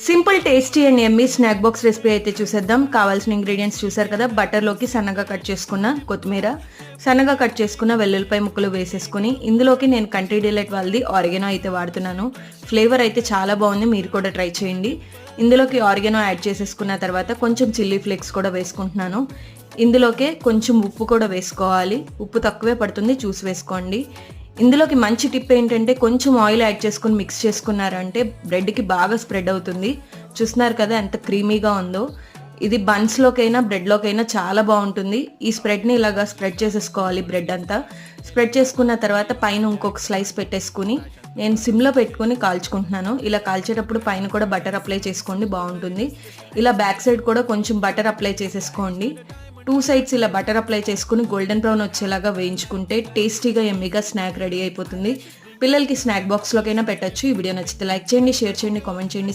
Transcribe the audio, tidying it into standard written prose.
Simple tasty and Emmy snack box recipe అయితే చూసేద్దాం. కావాల్సిన ఇంగ్రీడియంట్స్ చూసారు కదా. బటర్లోకి సన్నగా కట్ చేసుకున్న కొత్తిమీర, సన్నగా కట్ చేసుకున్న వెల్లుల్లిపాయ ముక్కలు వేసేసుకుని ఇందులోకి నేను కంట్రీ డిలైట్ వాళ్ళది ఆరిగనో అయితే వాడుతున్నాను. ఫ్లేవర్ అయితే చాలా బాగుంది, మీరు కూడా ట్రై చేయండి. ఇందులోకి ఆరిగనో యాడ్ చేసేసుకున్న తర్వాత కొంచెం చిల్లీ ఫ్లేక్స్ కూడా వేసుకుంటున్నాను. ఇందులోకే కొంచెం ఉప్పు కూడా వేసుకోవాలి. ఉప్పు తక్కువే పడుతుంది, చూసి వేసుకోండి. ఇందులోకి మంచి టిప్ ఏంటంటే కొంచెం ఆయిల్ యాడ్ చేసుకుని మిక్స్ చేసుకున్నారంటే బ్రెడ్కి బాగా స్ప్రెడ్ అవుతుంది. చూస్తున్నారు కదా ఎంత క్రీమీగా ఉందో. ఇది బన్స్లోకైనా బ్రెడ్లోకైనా చాలా బాగుంటుంది. ఈ స్ప్రెడ్ని ఇలాగా స్ప్రెడ్ చేసేసుకోవాలి. బ్రెడ్ అంతా స్ప్రెడ్ చేసుకున్న తర్వాత పైన ఇంకొక స్లైస్ పెట్టేసుకుని నేను సిమ్లో పెట్టుకుని కాల్చుకుంటున్నాను. ఇలా కాల్చేటప్పుడు పైన కూడా బటర్ అప్లై చేసుకోండి, బాగుంటుంది. ఇలా బ్యాక్ సైడ్ కూడా కొంచెం బటర్ అప్లై చేసేసుకోండి. 2 సైడ్స్ ఇలా బటర్ అప్లై చేసుకుని గోల్డెన్ బ్రౌన్ వచ్చేలాగా వేయించుకుంటే టేస్టీగా ఎమ్మీగా స్నాక్ రెడీ అయిపోతుంది. పిల్లలకి స్నాక్ బాక్స్లోకైనా పెట్టచ్చు. ఈ వీడియో నచ్చితే లైక్ చేయండి, షేర్ చేయండి, కామెంట్ చేయండి.